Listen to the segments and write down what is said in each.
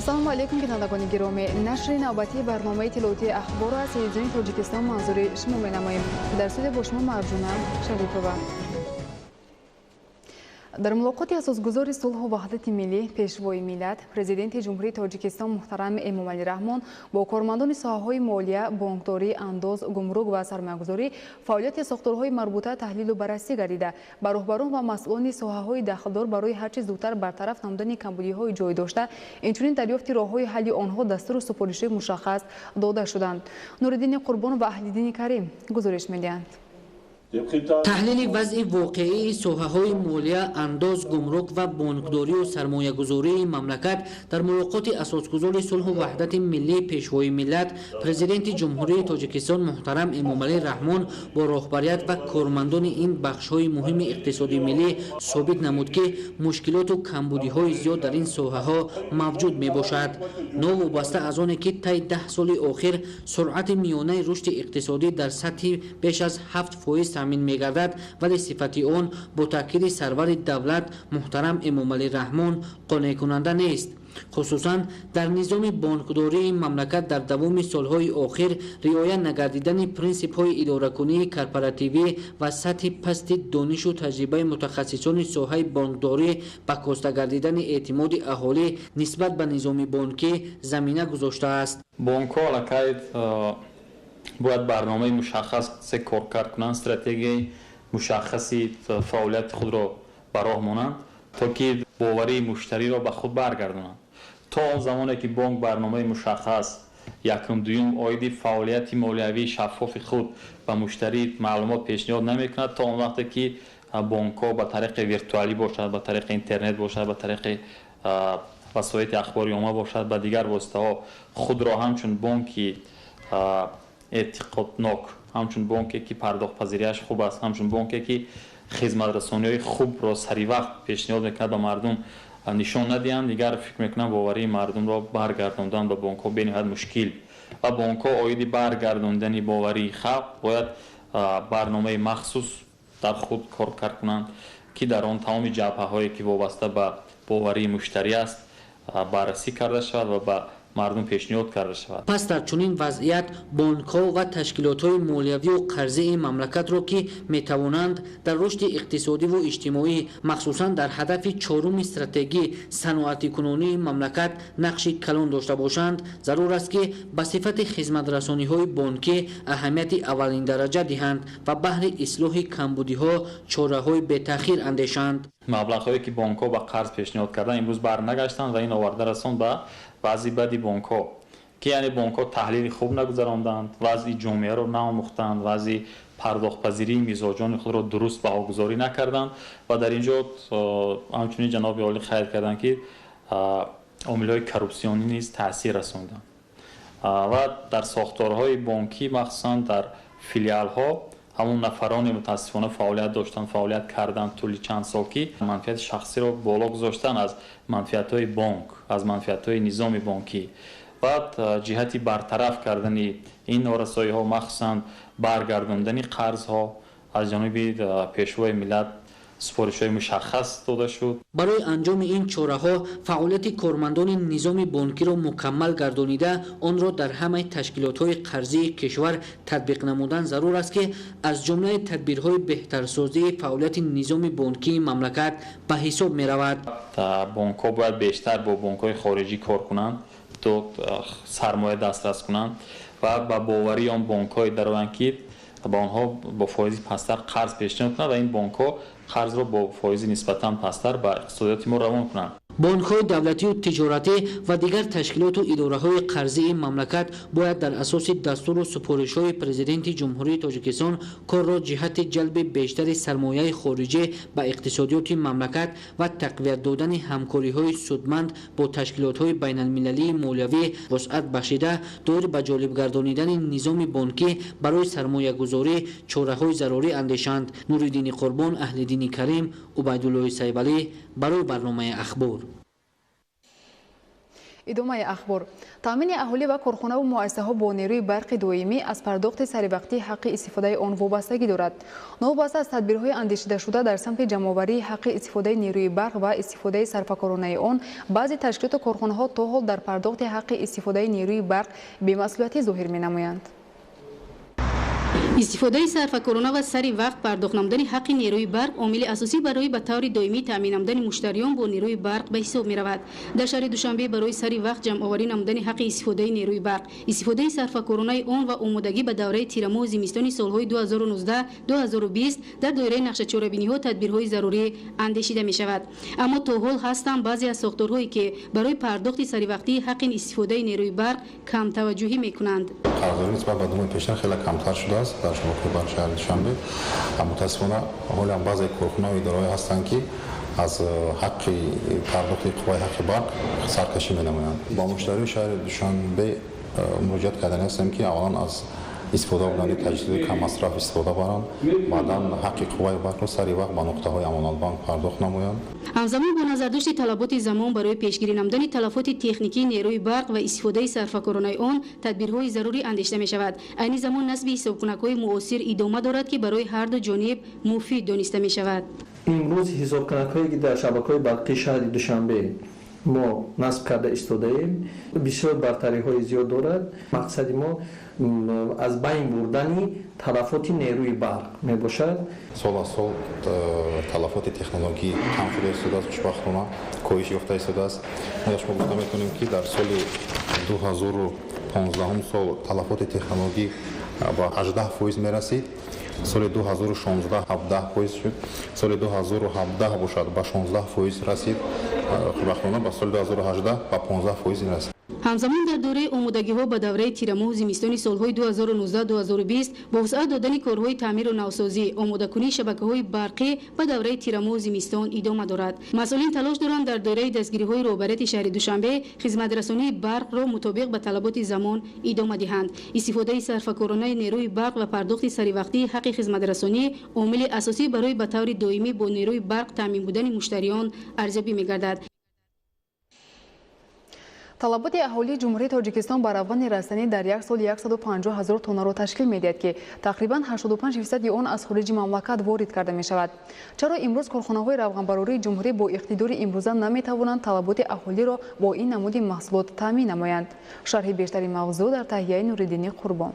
салому алейкум бинандагони гиромӣ. Нашри навбатии барномаи тиловати ахбор аз телевизиони Тоҷикистон манзури шумо менамоем. Дар студия бо шумо Маржуна Шарипова. дар мулоқоти асосгузори сулҳу ваҳдати миллӣ пешвои миллат президенти ҷумҳурии Тоҷикистон муҳтарам Эмомалӣ Раҳмон бо кормандони соҳаҳои молия, бонкдорӣ, андоз, гумрук ва сармаягузорӣ фаъолияти сохторҳои марбута таҳлилу баррасӣ гардида ба роҳбарон ва масъулони соҳаҳои дахлдор барои ҳарчи зудтар бартараф намудани камбудиҳои ҷой дошта, инчунин дарёфти роҳҳои ҳалли онҳо дастуру супоришҳои мушаххас дода шуданд. Нуриддини Қурбон ва Аҳлиддини Карим гузориш медиҳанд. таҳлили вазъи воқеии соҳаҳои молия, андоз, гумрук ва бонкдорию сармоягузории мамлакат дар мулоқоти асосгузори сулҳу ваҳдати миллии пешвои миллат президенти ҷумҳурии Тоҷикистон муҳтарам Эмомалӣ Раҳмон бо роҳбарият ва кормандони ин бахшҳои муҳими иқтисоди миллӣ собит намуд, ки мушкилоту камбудиҳои зиёд дар ин соҳаҳо мавҷуд мебошад. Новобаста аз оне ки таи 10 соли охир суръати миёнаи рушди иқтисодӣ дар сатҳи беш аз 7% тамин мегардад, вале сифати он бо таъкиди сарвари давлат муҳтарам Эмомалӣ Раҳмон қонеъкунанда нест. хусусан дар низоми бонкдории мамлакат дар давоми солҳои охир риоя нагардидани принсипҳои идоракунии корпоративӣ ва сатҳи пасти донишу таҷрибаи мутахассисони соҳаи бонкдорӣ ба коста гардидани эътимоди аҳолӣ нисбат ба низоми бонкӣ замина гузоштааст. бонкҳо аллакай бояд барномаи мушаххас кор кунанд, стратегияи мушаххаси фаъолияти худро ба роҳ монанд, то ки боварии муштариро ба худ баргардонанд. то он замоне ки бонк барномаи мушаххас якум дуюм оиди фаъолияти молиявии шаффофи худ ба муштарӣ маълумот пешниҳод намекунад, то он вақте ки бонкҳо ба тариқи виртуалӣ бошад, ба тариқи интернет бошад, ба тариқи васоити ахбори омма бошад, ба дигар воситаҳо худро ҳамчун бонки эътиқоднок, ҳамчун бонке ки пардохтпазириаш хуб аст, ҳамчун бонке ки хизматрасониҳои хубро саривақт пешниҳод мекунад ба мардум нишон надиҳанд, дигар фикр мекунам боварии мардумро баргардондан ба бонкҳо бениҳоят мушкил. ва бонкҳо оиди баргардондани боварии халқ бояд барномаи махсус дар худ кор кунанд, ки дар он тамоми ҷабҳаҳое ки вобаста ба боварии муштарӣ аст баррасӣ карда шавад ва ба мардум пешниҳод карда шавад. пас дар чунин вазъият бонкҳо ва ташкилотҳои молиявию қарзии мамлакатро ки метавонанд дар рушди иқтисодиву иҷтимоӣ махсусан дар ҳадафи чоруми стратегӣ саноатикунонии мамлакат нақши калон дошта бошанд, зарур аст ки ба сифати хизматрасониҳои бонкӣ аҳамияти аввалиндараҷа диҳанд ва баҳри ислоҳи камбудиҳо чораҳои бетаъхир андешанд. маблағҳое ки бонкҳо ба қарз пешниҳод карданд имрӯз барнагаштанд ва ин оварда расон ба вазъи бади бонкҳо, ки яъне бонкҳо таҳлили хуб нагузаронданд, вазъи ҷомеаро наомӯхтанд, вазъи пардохтпазирии мизоҷони худро дуруст баҳогузорӣ накарданд ва дар ин ҷо ҳамчунин ҷаноби олӣ қайд карданд ки омилҳои коррупсионӣ низ таъсир расонданд. ва дар сохторҳои бонкӣ махсусан дар филиалҳо ҳамон нафарони мутаассифона фаъолият доштанд, фаъолият карданд тӯли чанд сол, ки манфиати шахсиро боло гузоштанд аз манфиатҳои бонк, аз манфиатҳои низоми бонкӣ. баъд ҷиҳати бартараф кардани ин норасоиҳо махсусан баргардондани қарзҳо аз ҷониби пешвои миллат супоришҳои мушаххас дода шуд. барои анҷоми ин чораҳо фаъолияти кормандони низоми бонкиро мукаммал гардонида онро дар ҳамаи ташкилотҳои қарзии кишвар татбиқ намудан зарур аст, ки аз ҷумлаи тадбирҳои беҳтарсозии фаъолияти низоми бонкии мамлакат ба ҳисоб меравад. бонкҳо бояд бештар бо бонкҳои хориҷӣ кор кунанд, то сармоя дастрас кунанд ва ба боварии он бонкҳои дароянд, ки ба онҳо бо фоизи пасттар қарз пешниҳод кунанд ва ин бонкҳо қарзро бо фоизи нисбатан пасттар ба иқтисодиёти мо равон кунанд. бонкҳои давлатию тиҷоратӣ ва дигар ташкилоту идораҳои қарзии мамлакат бояд дар асоси дастуру супоришҳои президенти ҷумҳурии Тоҷикистон корро ҷиҳати ҷалби бештари сармояи хориҷӣ ба иқтисодиёти мамлакат ва тақвият додани ҳамкориҳои судманд бо ташкилотҳои байналмилалии молиявӣ вусъат бахшида доир ба ҷолиб гардонидани низоми бонкӣ барои сармоягузорӣ чораҳои зарурӣ андешанд. Нуриддини Қурбон, Аҳлиддини Карим, Убайдуллои Сайвалӣ барои барномаи ахбор. ادامه اخبار تامین اهالی و کارخانه و مؤسسه‌ها با نیروی برق دائمی از پرداخت سریوقتی حق استفاده آن وابستگی دارد. نوبسته از تدبیرهای اندیشیده شده در سمت جمع‌آوری حق استفاده نیروی برق و استفاده صرفه‌کارانه آن، بعضی تشکیلات و کارخانه‌ها تا حال در پرداخت حق استفاده نیروی برق بی‌مسئولیتی ظاهر می‌نمایند. استفاده صرفه‌کارانه و سری وقت پرداخت نمودن حق نیروی برق عامل اساسی برای به طور دائمی تامین نمودن مشتریان با نیروی برق به حساب می‌رود. در شهر دوشنبه برای سری وقت جمع‌آوری نمودن حق استفاده نیروی برق، استفاده صرفه‌کارانه آن و آمادگی به دوره تیر ماه زمستان سال‌های 2019-2020 در دایره نقشه چاره‌بینی‌ها تدبیرهای ضروری اندیشیده می‌شود. اما تا حال هستند بعضی از ساختارهایی که برای پرداخت سری وقتی حق استفاده نیروی برق کم توجهی می‌کنند. قرارداد نسبت به دوم پیشین خیلی کمتر شده است در شبکه برق شهر دوشنبه. متأسفانه حالا هم بعضی کارخانه‌ها و اداره‌های هستند که از حق پرداخت قوای حق برق سرکشی می‌نمایند. با مشتری شهر دوشنبه مراجعه کردن هستیم که اولا از استفاده بودن تجدید کم مصرف استفاده برند، بعدا حق قوای برق را سری وقت با نقطه‌های امانت بانک پرداخت نمایند. همزمان با نظرداشت طلبات زمان برای پیشگیری نمودن تلفات تکنیکی نیروی برق و استفاده صرفه‌کارانه آن، تدبیرهای ضروری اندیشیده می‌شود. عین زمان نصب حسابکنک‌های معاصر ادامه دارد که برای هر دو جانب مفید دانسته می‌شود. امروز حسابکنک‌هایی که در شبکه‌های برقی شهر دوشنبه ما نصب کرده استفاده‌ایم بسیار برتری‌های زیاد دارد. مقصد ما از بین بردن تلفات نیروی برق میباشد. سال از سال تلفات تکنولوژی کم شده است، خوشبختانه کاهش یافته است. ما شما گفته می‌تونیم که در سال 2015 سال تلفات تکنولوژی با 18% میرسید. سال 2016 17% شد. سال 2017 باشد با 16% رسید. خوشبختانه با سال 2018 با 15% رسید. همزمان در دوره آمادگی‌ها به دوره تیر ماه زمستان سال‌های 2019-2020 با وسعت دادن کارهای تعمیر و نوسازی، آماده‌کنی شبکه‌های برقی به دوره تیر ماه زمستان ادامه دارد. مسئولین تلاش دارند در دوره دستگیری‌های روبرت شهر دوشنبه خدمت‌رسانی برق را مطابق به طلبات زمان ادامه دهند. استفاده صرفه‌کارانه نیروی برق و پرداخت سری وقتی حق خدمت‌رسانی عامل اساسی برای به طور دائمی با نیروی برق تامین بودن مشتریان ارزیابی می‌گردد. طلبات اهالی جمهوری تاجیکستان بر افغان رسانی در یک سال 150,000 تن را تشکیل می‌دهد که تقریباً 85% آن از خارج مملکت وارد کرده می‌شود. چرا امروز کارخانه‌های روغنبراری جمهوری با اقتدار امروزه نمی‌توانند طلبات اهالی را با این نمود محصولات تامین نمایند؟ شرح بیشتری موضوع در تهیه نوردینی قربان.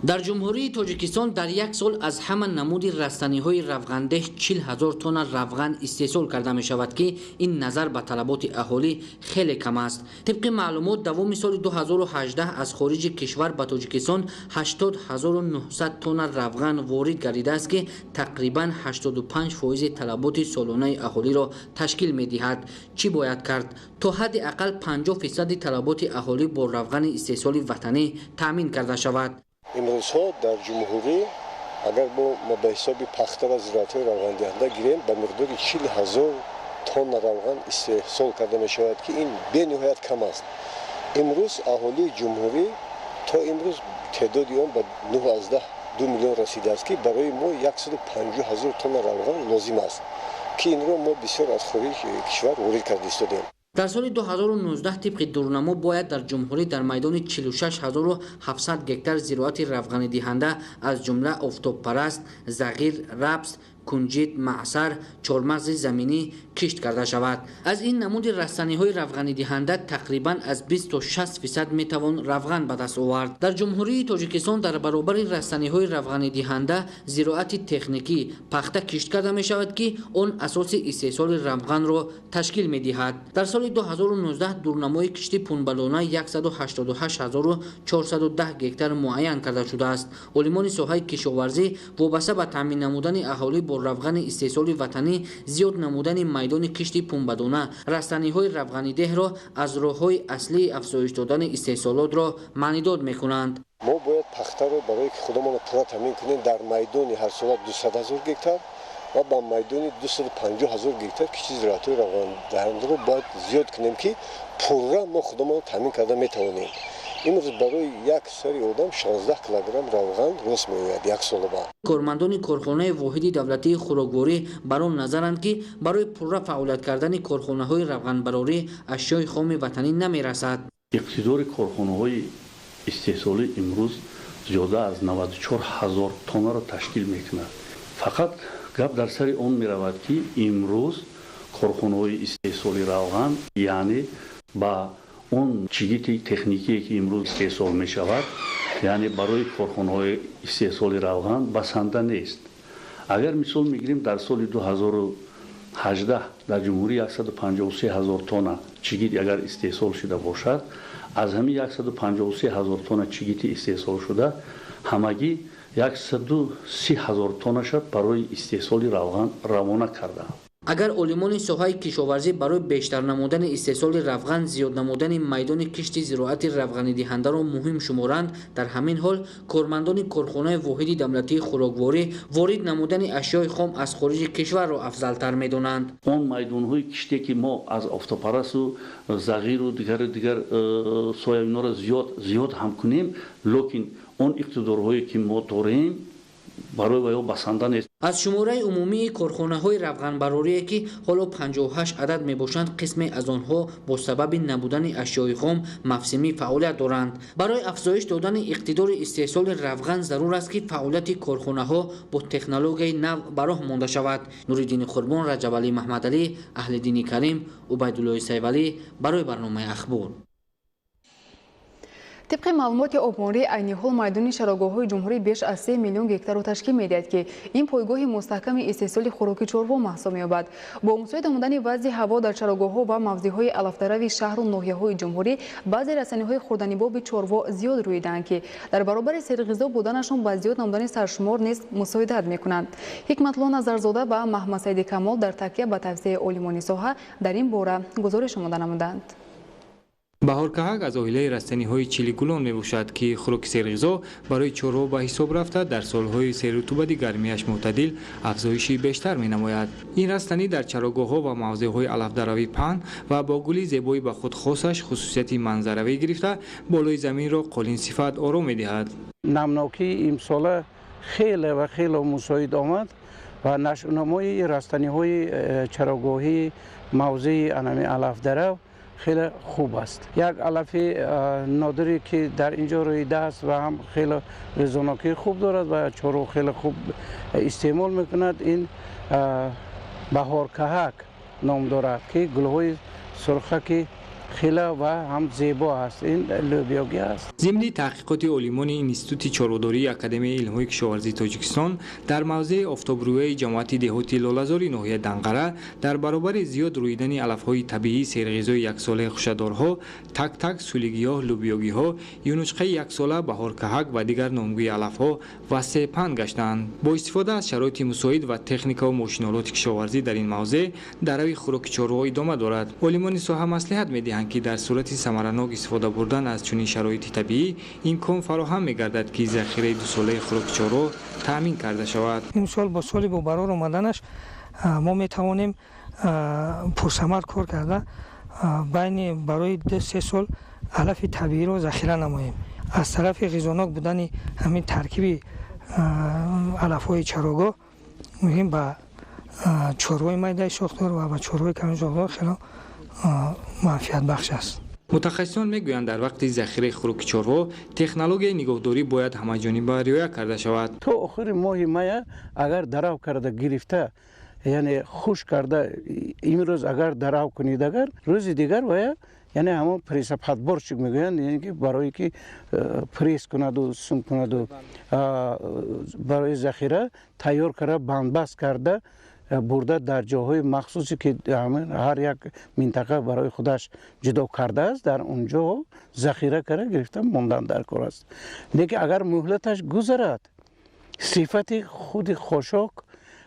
در جمهوری تاجیکستان در یک سال از همه نمود رستنی‌های روغنده 40,000 تن روغن استحصال کرده می شود که این نظر به طلبات اهالی خیلی کم است. طبق معلومات دوام سال 2018 از خارج کشور به تاجیکستان 80,900 تن روغن وارد گردیده است که تقریباً 85% طلبات سالانه اهالی را تشکیل می دهد. چی باید کرد تا حداقل 50% طلبات اهالی با روغن استحصال وطنی تامین کرده شود؟ امروزها در جمهوری اگر ما به حساب پخته و زراعت‌های روغن دهنده گیریم به مقدار 40,000 تن روغن استحصال کرده می شود که این به نهایت کم است. امروز اهالی جمهوری تا امروز تعدادی آن به 9.2 میلیون رسیده است که برای ما 150,000 تن روغن لازم است که این را ما بسیار از خارج کشور وارد کرده استادیم. در سال 2019 طبق دورنما باید در جمهوری در میدان 46,700 گکتار زراعت روغن دهنده از جمله آفتاب پرست، زغیر، ربس، کنجد، معصر، چهارمغز زمینی کشت کرده شود. از این نمود رستنی‌های روغن دهنده تقریباً از 20 تا 60% میتوان روغن به دست آورد. در جمهوری تاجیکستان در برابر رستنی‌های روغن دهنده زراعت تکنیکی پخته کشت کرده می شود که آن اساس استحصال روغن را تشکیل می دهد. در سال 2019 دورنمای کشت پنبلانه 188,410 گکتار معین کرده شده است. عالمان ساحه کشاورزی وابسته به تامین نمودن اهالی با روغن استحصال وطنی زیاد نمودن میدان کشت پنبه‌دانه رستنی‌های روغنی ده را از راه‌های اصلی افزایش دادن استحصالات را معنیداد می‌کنند. ما باید پخته را برای که خودمان پورا تامین کنیم در میدان هر سال 200,000 گکتار و با میدان 250,000 گکتار کشت زراعتی روغن دهنده را باید زیاد کنیم که پورا ما خودمان تامین کرده می‌توانیم. имрӯз барои як сари одам 16 килограмм равған рост меояд як сола баъд. кормандони корхонаи воҳиди давлатии хӯрокворӣ бар он назаранд ки барои пурра фаъолият кардани корхонаҳои равғанбарорӣ ашёи хоми ватанӣ намерасад. иқтидори корхонаҳои истеҳсолӣ имрӯз зиёда аз 94 000 тоннаро ташкил мекунад. фақат гап дар сари он меравад ки имрӯз корхонаҳои истеҳсоли равған яъне ба он чигити техникие ки имрӯз истеҳсол мешавад яъне барои корхонаҳои истеҳсоли равған басанда нест. агар мисол мегирем дар соли 2018 дар ҷумҳурӣ 153 000 тонна чигит агар истеҳсол шуда бошад, аз ҳамин 153 000 тонна чигити истеҳсол шуда ҳамагӣ 130 000 тоннашад барои истеҳсоли равған равона кардаанд. агар олимони соҳаи кишоварзӣ барои бештар намудани истеҳсоли равған зиёд намудани майдони кишти зироати равғанидиҳандаро муҳим шуморанд, дар ҳамин ҳол кормандони корхонаи воҳиди давлатии хӯрокворӣ ворид намудани ашёи хом аз хориҷи кишварро афзалтар медонанд. он майдонҳои киште ки мо аз офтобпарасу зағиру дигар соявиноро зиёд ҳам кунем, лекин он иқтидорҳое ки мо дорем барои ваё басанда нест. аз шумораи умумии корхонаҳои равғанбарорие ки ҳоло 58 адад мебошанд, қисме аз онҳо бо сабаби набудани ашёи хом мавсимӣ фаъолият доранд. барои афзоиш додани иқтидори истеҳсоли равған зарур аст ки фаъолияти корхонаҳо бо технологияи нав ба роҳ монда шавад. нуриддини қурбон, раҷабалӣ маҳмадалӣ, аҳлиддини карим, убайдуллои сайвалӣ барои барномаи ахбор. طبق معلومات آماری عین حال میدان چراگاه‌های جمهوری بیش از 3 میلیون گکتار را تشکیل می‌دهد که این پایگاه مستحکم استحصال خوراک چروا محسوب می‌یابد. با مساعد آمدن وضع هوا در چراگاه‌ها و موضع‌های علف‌دروی شهر و ناحیه‌های جمهوری، بعضی رسانه‌های خوردنی‌با به چروا زیاد رویدند که در برابر سرغذا بودنشان با زیاد نمودن سرشمار نیز مساعدت می‌کنند. حکمت‌الله نظرزاده و محمد سعید کمال در تکیه به توصیه عالمان ساحه در این باره گزارش آماده نمودند. баҳоркаҳак аз оилаи растаниҳои чилигулон мебошад ки хӯроки серғизо барои чорво ба ҳисоб рафта дар солҳои серрутубати гармияш мӯътадил афзоиши бештар менамояд. ин растанӣ дар чарогоҳҳо ва мавзеъҳои алафдаравӣ паҳн ва бо гули зебои ба худ хосаш хусусияти манзаравӣ гирифта болои заминро қолин сифат ором медиҳад. намнокии имсола хеле ва хеле мусоид омад ва нашънамои растаниҳои чарогоҳии мавзеи анами алафдарав خیلی خوب است. یک علف نادری که در اینجا رویده است و هم خیلی رزوناکی خوب دارد و چارو خیلی خوب استعمال میکند. این بهارکهک نام دارد که گلهای سرخکی خیلی و هم زیبا است. این لوبیاگی است. ضمن تحقیقات عالمان اینستیتوت چاروداری اکادمی علم‌های کشاورزی تاجیکستان در موضع آفتابرویی جماعت دهاتی لاله‌زاری ناحیه دنقره در برابر زیاد رویدن علف‌های طبیعی سرغذای یک ساله خوشه‌دارها، تک تک سولیگی‌ها، لوبیاگی‌ها، یونچقه یک ساله، بهارکهک و دیگر نامگوی علف‌ها وسیع پهن گشتند. با استفاده از شرایط مساعد و تکنیک و ماشین‌آلات کشاورزی در این موضع دروی خوراک چاروا ادامه دارد. عالمان ساحه مصلحت می‌دهند که در صورت ثمرناک استفاده بردن از چنین شرایط طبیعی امکان فراهم می‌گردد که ذخیره 2 ساله خوراک چاروا تامین کرده شود. امسال با سال با برار آمدنش ما می‌توانیم پرثمر کار کرده بین برای 2-3 سال علف طبیعی را ذخیره نماییم. از طرف غذاناک بودن همین ترکیب علف‌های چراگاه می‌گیم با چروای میده شاخدار و با چروای کم شاخدار خیلی معافیت بخش است. متخصصان میگویند در وقت ذخیره خوراک چاروا تکنولوژی نگهداری باید همه‌جانبه رعایت کرده شود. تا آخر ماه می اگر دراو کرده گرفته یعنی خوش کرده امروز اگر دراو کنید اگر روز دیگر باید یعنی همون پریس پدبارچ میگویند یعنی که برای که پریس کند و سم کند و برای ذخیره تیار کرده بندبست کرده برده در جاهای مخصوصی که هر یک منطقه برای خودش جدا کرده است در اونجا ذخیره کرده گرفته ماندن در کار است. لیکن اگر مهلتش گذرد صفت خود خاشاک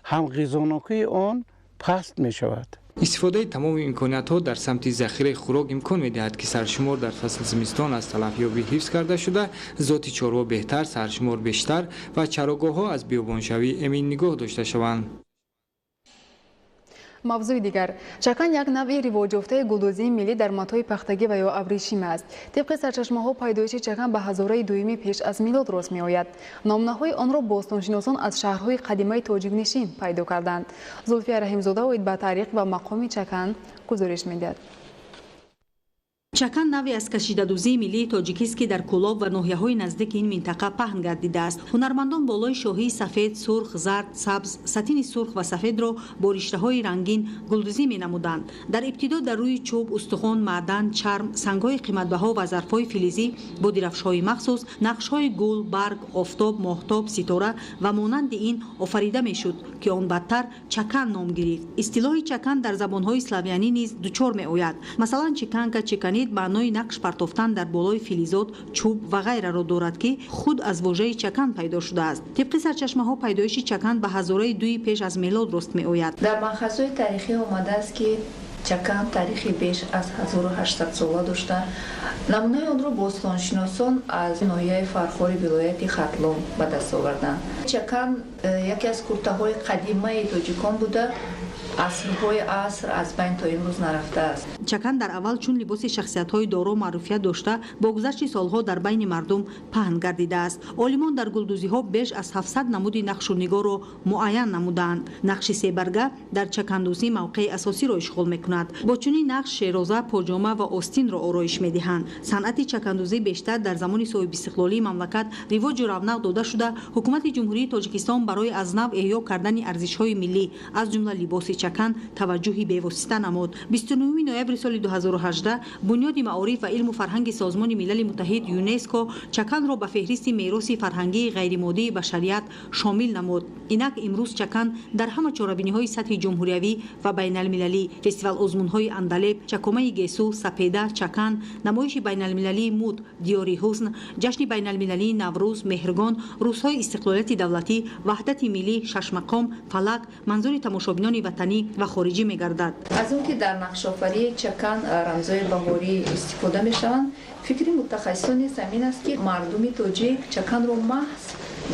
هم غذاناکی آن پست می شود. استفاده تمام امکانات‌ها در سمت ذخیره خوراک امکان می‌دهد که سرشمار در فصل زمستان از تلفیابی حفظ کرده شده، ذات چاروا بهتر، سرشمار بیشتر و چراگاه‌ها از بیابانشوی امین نگاه داشته شوند. мавзӯи дигар, чакан як навъи ривоҷёфтаи гулдӯзии миллӣ дар матои пахтагӣ ва ё абришим аст. Тибқи сарчашмаҳо пайдоиши чакан ба ҳазораи дуюми пеш аз милод рост меояд. Номунаҳои онро бостоншиносон аз шаҳрҳои қадимаи тоҷикнишин пайдо карданд. Зулфия Раҳимзода оид ба таърих ва мақоми чакан гузориш медиҳад. чакан наве аз кашидадӯзии миллии тоҷикист ки дар кӯлоб ва ноҳияҳои наздики ин минтақа паҳн гардидааст. ҳунармандон болои шоҳии сафед, сурх, зард, сабз, сатини сурх ва сафедро бо риштаҳои рангин гулдӯзӣ менамуданд. дар ибтидо дар рӯи чӯб, устухон, маъдан, чарм, сангҳои қиматбаҳо ва зарфҳои филизӣ бо дифрашҳои махсус, нақшҳои гул, барг, офтоб, моҳтоб, ситора ва монанди ин офарида мешуд, ки он баъдтар чакан ном гирифт. истилоҳи чакан дар забонҳои славянӣ низ дучор меояд. масалан чиканка, чиканит маънои нақш партофтан дар болои филизот, чӯб ва ғайраро дорад, ки худ аз вожаи чакан пайдо шудааст. тибқи сарчашмаҳо пайдоиши чакан ба ҳазораи дуи пеш аз милод рост меояд. дар манхазҳои таърихӣ омадааст ки чакан таърихи беш аз 1800 сола дошта. намунаи онро бостоншиносон аз ноҳияи фархори вилояти хатлон ба даст оварданд. чакан яке аз куртаҳои қадимаи тоҷикон буда асрҳои аср аз байн то имрӯз нарафтааст. чакан дар аввал чун либоси шахсиятҳои доро маъруфият дошта, бо гузашти солҳо дар байни мардум паҳн гардидааст. олимон дар гулдӯзиҳо беш аз 700 намуди нақшу нигорро муайян намуданд. нақши себарга дар чакандӯзӣ мавқеи асосиро ишғол мекунад. бо чунин нақш шероза, поҷома ва остинро ороиш медиҳанд. санъати чакандӯзӣ бештар дар замони соҳибистиқлолии мамлакат ривоҷу равнақ дода шуда, ҳукумати ҷумҳурии Тоҷикистон барои аз нав эҳё кардани арзишҳои миллӣ, аз ҷумла либоси чакан таваҷҷӯҳи бевосита намуд. 29 ноябри соли 2018 бунёди маориф ва илму фарҳанги созмони милали муттаҳид ЮНЕСКО чаканро ба феҳристи мероси фарҳангии ғайримоддии башарият шомил намуд. инак имрӯз чакан дар ҳама чорабиниҳои сатҳи ҷумҳуриявӣ ва байналмилалӣ, фестивал озмунҳои Андалеб, чакомаи Гесу, Сапеда, чакан, намоиши байналмилалии муд, диёри ҳузн, ҷашни байналмилалии Наврӯз, меҳргон, рӯзҳои истиқлолияти давлатӣ, ваҳдати миллӣ, шашмақом, фалак манзури тамошобинони ватанӣ ва хориҷӣ мегардад. аз он ки дар нақшофарии чакан рамзҳои баҳорӣ истифода мешаванд, фикри мутахассисон низ амин аст ки мардуми тоҷик чаканро маҳз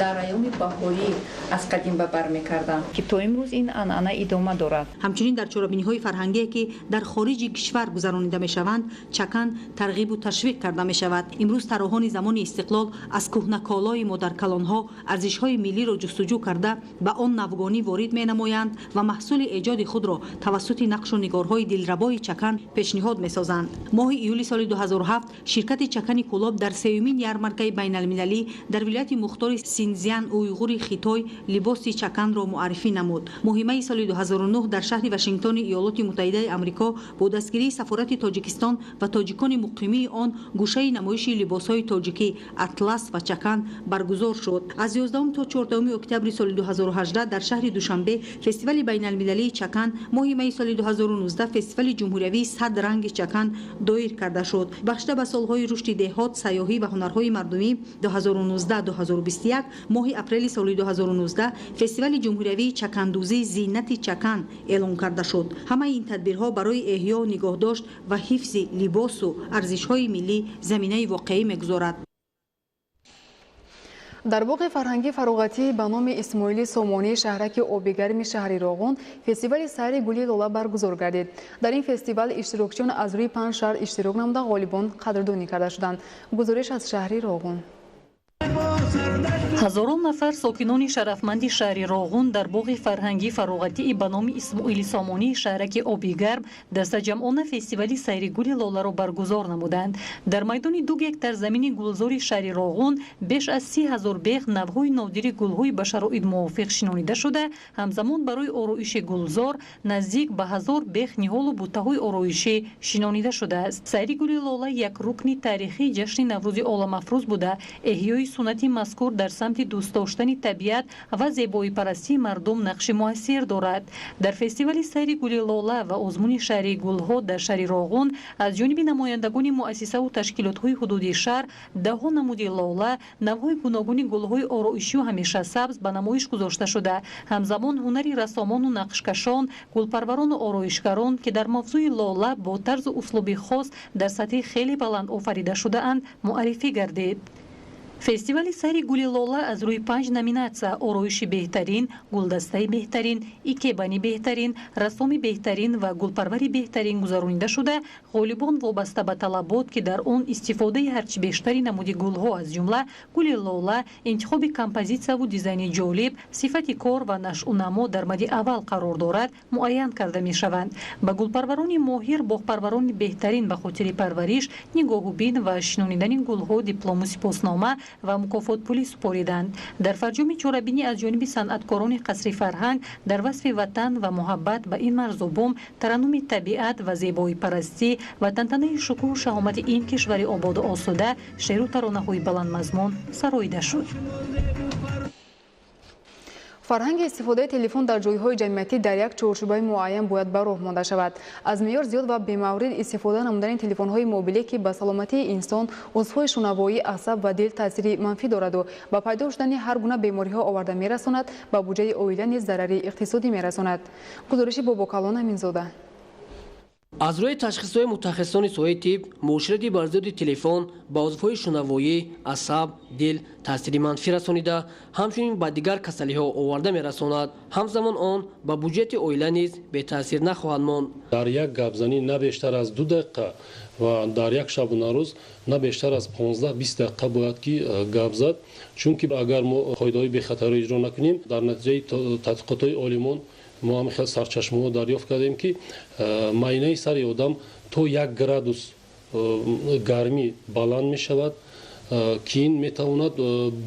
дар айёми баҳорӣ аз қадим ба бар мекарданд, ки то имрӯз ин анъана идома дорад. ҳамчунин дар чорабиниҳои фарҳангие ки дар хориҷи кишвар гузаронида мешаванд, чакан тарғибу ташвиқ карда мешавад. имрӯз тароҳони замони истиқлол аз кӯҳнаколои модаркалонҳо арзишҳои миллиро ҷустуҷӯ карда ба он навгонӣ ворид менамоянд ва маҳсули эҷоди худро тавассути нақшу нигорҳои дилрабои чакан пешниҳод месозанд. моҳи июли соли 2007 ширкати чакани кӯлоб дар сеюмин ярмаркаи байналмилалӣ дар вилояти мухтори Синзян уйғури Хитой либоси чаканро муаррифӣ намуд. моҳи майи соли 2009 дар шаҳри Вашингтони Иёлоти Муттаҳидаи Амрико бо дастгирии сафорати Тоҷикистон ва тоҷикони муқимии он гӯшаи намоиши либосҳои тоҷикӣ Атлас ва чакан баргузор шуд. аз 11 то 14 октябри соли 2018 дар шаҳри Душанбе фестивали байналмилалии чакан, моҳи майи соли 2019 фестивали ҷумҳуриявии 100 ранги чакан доир карда шуд. бахшида ба солҳои рушди деҳот, сайёҳӣ ва ҳунарҳои мардумӣ 2019-2021, моҳи апрели соли 2019 фестивали ҷумҳуриявии чакандӯзӣ Зиннати чакан эълон карда шуд. ҳамаи ин тадбирҳо барои эҳё, нигоҳдошт ва ҳифзи либосу арзишҳои миллӣ заминаи воқеӣ мегузорад. дар боғи фарҳангии фароғатӣ ба номи Исмоили Сомонии шаҳраки обигарми шаҳри Роғун фестивали сайри гули лола баргузор гардид. дар ин фестивал иштирокчиён аз рӯи 5 шаҳр иштирок намуда ғолибон қадрдонӣ карда шуданд. гузориш аз шаҳри Роғун. ҳазорон нафар сокинони шарафманди шаҳри Роғун дар боғи фарҳангии фароғатии ба номи Исмоили Сомонии шаҳраки обигарм дастаҷамъона фестивали сайри гули лоларо баргузор намуданд. дар майдони 2 гектар замини гулзори шаҳри Роғун беш аз 30 000 беғ навъҳои нодири гулҳои ба шароит мувофиқ шинонида шуда, ҳамзамон барои ороиши гулзор наздик ба 1000 беғ ниҳолу буттаҳои ороишӣ шинонида шудааст. сайри гули лола як рукни таърихии ҷашни Наврӯзи оламафрӯз буда, эҳёи суннати мазкур дар самти дӯстдоштани табиат ва зебоипарастии мардум нақши муассир дорад. дар фестивали сайри гули лола ва озмуни шаҳри гулҳо дар шаҳри Роғун аз ҷониби намояндагони муассисаву ташкилотҳои ҳудуди шаҳр даҳҳо намуди лола, навъҳои гуногуни гулҳои ороишию ҳамешасабз ба намоиш гузошта шуда, ҳамзамон ҳунари рассомону нақшкашон, гулпарварону ороишгарон ки дар мавзӯи лола бо тарзу услуби хос дар сатҳи хеле баланд офарида шудаанд муаррифӣ гардид. фестивали сайри гули лола аз рӯи 5 номинатсия ороиши беҳтарин, гулдастаи беҳтарин, икебани беҳтарин, рассоми беҳтарин ва гулпарвари беҳтарин гузаронида шуда, ғолибон вобаста ба талабот ки дар он истифодаи ҳарчи бештари намуди гулҳо аз ҷумла гули лола, интихоби композитсияву дизайни ҷолиб, сифати кор ва нашъунамо дар мадди аввал қарор дорад, муайян карда мешаванд. ба гулпарварони моҳир, боғпарварони беҳтарин ба хотири парвариш, нигоҳубин ва шинонидани гулҳо диплому сипоснома ва мукофот пулӣ супориданд. дар фарҷоми чорабинӣ аз ҷониби санъаткорони қасри фарҳанг дар васфи ватан ва муҳаббат ба ин марзубум, тараннуми табиат ва зебоипарастӣ ва тантанаи шукӯҳу шаҳомати ин кишвари ободу осуда, шеъру таронаҳои баландмазмун сароида шуд. фарҳанги истифодаи телефон дар ҷойҳои ҷамъиятӣ дар як чорчӯбаи муайян бояд ба роҳ монда шавад. аз меъёр зиёд ва бемаврид истифода намудани телефонҳои мобиле ки ба саломатии инсон, узвҳои шунавоӣ, асаб ва дил таъсири манфӣ дораду ба пайдо шудани ҳар гуна бемориҳо оварда мерасонад, ба буҷаи оила низ зарари иқтисодӣ мерасонад. гузориши Бобокалон Аминзода. аз рӯи ташхисҳои мутахассисони соҳаи тиб, муоширати барзиёди телефон ба узвҳои шунавоӣ, асаб, дил таъсири манфӣ расонида, ҳамчунин ба дигар касалиҳо оварда мерасонад. ҳамзамон он ба буҷети оила низ бетаъсир нахоҳад монд. дар як гапзанӣ на бештар аз 2 дақиқа ва дар як шабуна рӯз на бештар аз 15-20 дақиқа бояд ки гап зад, чунки агар мо қоидаҳои бехатариро иҷро накунем, дар натиҷаи тадқиқотҳои олимон мо ҳам хел сарчашмаҳо дарёфт кардем ки майнаи сари одам то 1 градус гармӣ баланд мешавад ки ин метавонад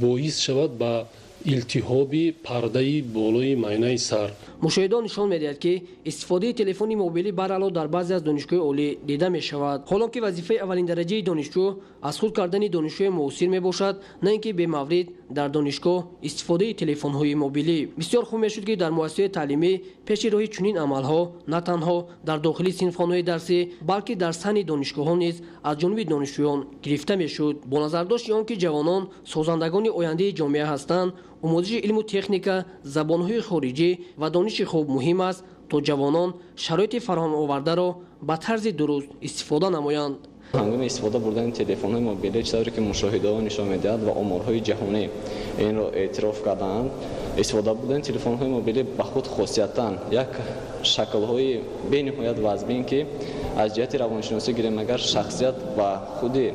боис шавад ба илтиҳоби пардаи болои майнаи сар. мушоҳидаҳо нишон медиҳад ки истифодаи телефони мобилӣ баръало дар баъзе аз донишгоҳи олӣ дида мешавад. ҳоло ки вазифаи аввалиндараҷаи донишҷӯ аз худ кардани донишҷӯи муосир мебошад, на ин ки бемаврид дар донишгоҳ истифодаи телефонҳои мобилӣ. бисёр хуб мешуд ки дар муассисаҳои таълимӣ пеши роҳи чунин амалҳо на танҳо дар дохили синфхонаҳои дарсӣ, балки дар саҳни донишгоҳҳо низ аз ҷониби донишҷӯён гирифта мешуд. бо назардошти он ки ҷавонон созандагони ояндаи ҷомеа ҳастанд, омӯзиши илму техника, забонҳои хориҷӣ ва дониши хуб муҳим аст, то ҷавонон шароити фароҳамовардаро ба тарзи дуруст истифода намоянд. ҳангоми истифода бурдани телефонҳои мобилӣ, чизое ки мушоҳидаҳо нишон медиҳад ва оморҳои ҷаҳонӣ инро эътироф кардаанд, истифода бурдани телефонҳои мобилӣ ба худ хосиятан як шаклҳои бениҳоят вазбин ки аз ҷиҳати равоншиносӣ гирем агар шахсият ба худи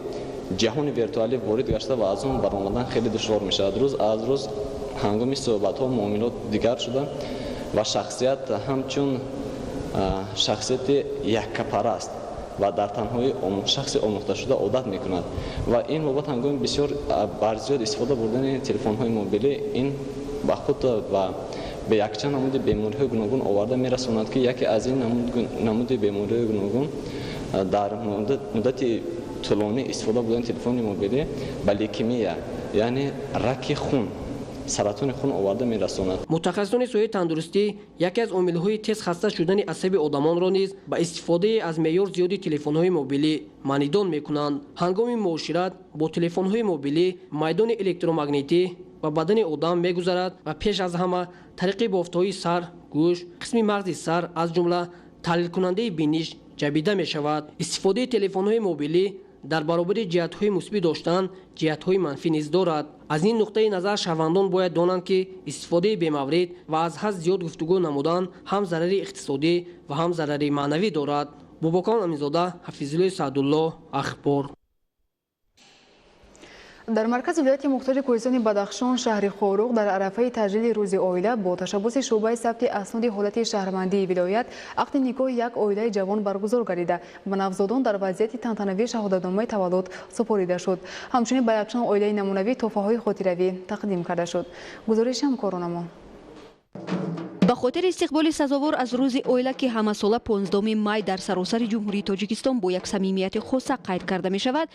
ҷаҳони виртуалӣ ворид гашта ва аз он баромадан хеле душвор мешавад. рӯз аз рӯз ҳангоми суҳбатҳо муомилот дигар шуда ва шахсият ҳамчун шахсияти яккапараст ва дар танҳои шахси омӯхташуда одат мекунад ва ин бобат ҳангоми бисёр барзиёд истифода бурдани телефонҳои мобилӣ ин ба худ ва به یکچند نمود بیماری‌های گوناگون آورده می‌رساند که یکی از این نمود بیماری‌های گوناگون در مدت طولانی استفاده بودن تلفن موبیلی به لیکمیا یعنی رگ خون سرطان خون آورده می‌رساند. متخصصان سوی تندرستی یکی از عامل‌های تیز خسته شدن عصب آدمان را نیز با استفاده از معیار زیادی تلفن‌های موبیلی مانیدان می‌کنند. هنگام معاشرت با تلفن‌های موبیلی میدان الکترومغناطیسی و بدن آدم می‌گذرد و پیش از همه طریق بافت‌های سر، گوش، قسم مغز سر از جمله تحلیل کننده بینش جبیده می‌شود. استفاده تلفن‌های موبیلی در برابر جهت‌های مثبت داشتن جهت‌های منفی نیز دارد. از این نقطه نظر شهروندان باید دانند که استفاده بی‌مورد و از حد زیاد گفتگو نمودن هم ضرر اقتصادی و هم ضرر معنوی دارد. بوبکان امینزاده، حفیظالله سعدالله، اخبار. در مرکز ولایت مختار کوهستان بدخشان شهر خوروغ در عرفه تجلیل روز عائله با تشبث شعبه ثبت اسناد حالت شهروندی ولایت عقد نکاح یک عائله جوان برگزار گردیده و نوزادان در وضعیت تنتنوی شهادتنامه تولد سپرده شد. همچنین به یکشان عائله نمونوی تحفه‌های خاطروی تقدیم کرده شد. گزارش همکارانمان. به خاطر استقبال سزاوار از روز عائله که همساله 15 مای در سراسر جمهوری تاجیکستان با یک صمیمیت خاصه قید کرده می شود،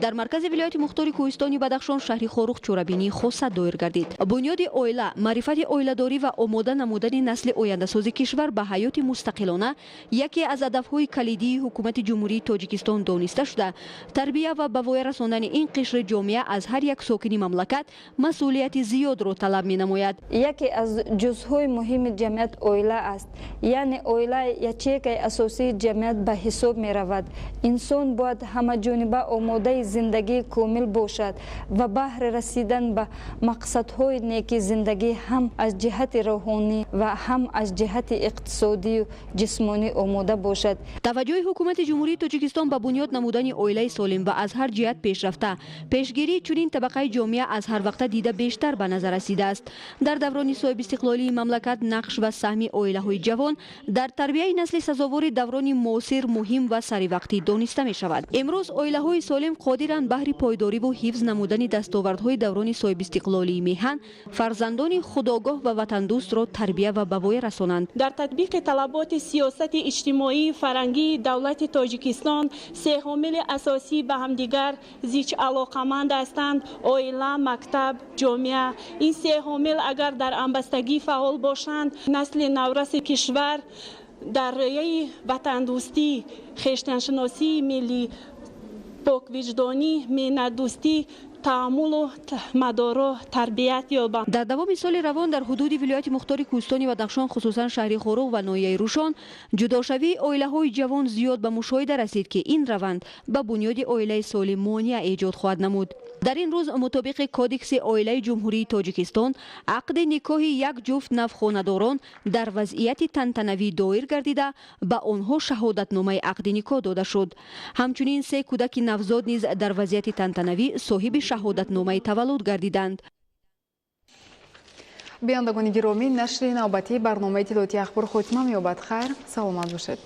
در مرکز ولایت مختار کوهستان بدخشان شهر خوروغ چورابینی خاصه دایر گردید. بنیاد عائله، معرفت عائله‌داری و آماده نمودن نسل آینده‌ساز کشور به حیات مستقلانه یکی از هدف‌های کلیدی حکومت جمهوری تاجیکستان دانسته شده. تربیت و به وای رساندن این قشر جامعه از هر یک ساکن مملکت مسئولیت زیاد را طلب می‌نماید. یکی از جزءهای مهم ҷамъият оила аст. Яъне оила ячейкаи асосии ҷамъият ба ҳисоб меравад. Инсон бояд ҳамаҷониба омодаи зиндагии комил бошад ва баҳри расидан ба мақсадҳои неки зиндагӣ ҳам аз ҷиҳати рӯҳонӣ ва ҳам аз ҷиҳати иқтисодию ҷисмонӣ омода бошад. таваҷҷӯҳи ҳукумати ҷумҳурии тоҷикистон ба бунёд намудани оилаи солим ва аз ҳар ҷиҳат пешрафта пешгирии чунин табақаи ҷомеа аз ҳар вақта дида бештар ба назар расидааст. дар даврони соҳибистиқлолии мамлакат нақш ва саҳми оилаҳои ҷавон дар тарбияи насли сазовори даврони муосир муҳим ва саривақтӣ дониста мешавад. имрӯз оилаҳои солим қодиранд баҳри пойдориву ҳифз намудани дастовардҳои даврони соҳибистиқлолии меҳан фарзандони худогоҳ ва ватандӯстро тарбия ва ба вой расонанд. дар татбиқи талаботи сиёсати иҷтимоии фарҳангии давлати тоҷикистон се омили асосӣ ба ҳамдигар зич алоқаманд ҳастанд: оила, мактаб, ҷомеа. ин се омил агар дар анбастагӣ фаъол бошанд, насли навраси кишвар дар рояи ватандӯстӣ, хештаншиносии миллӣ, поквиҷдонӣ, меҳнатдӯстӣ, таъаммулу мадоро тарбият ёбанд. дар давоми соли равон дар ҳудуди вилояти мухтори кӯҳистони Бадахшон, хусусан шаҳри Хорух ва ноҳияи Рӯшон, ҷудошавии оилаҳои ҷавон зиёд ба мушоҳида расид ки ин раванд ба бунёди оилаи солим монеа эҷод хоҳад намуд. дар ин рӯз мутобиқи кодекси оилаи ҷумҳурии тоҷикистон ақди никоҳи як ҷуфт навхонадорон дар вазъияти тантанавӣ доир гардида ба онҳо шаҳодатномаи ақди никоҳ дода шуд. ҳамчунин се кӯдаки навзод низ дар вазъияти тантанавӣ соҳиби шаҳодатномаи таваллуд гардиданд. бинандагони гиромӣ, нашри навбатии барномаи иттилоъоти ахбор хотима меёбад. хайр, саломат бошед.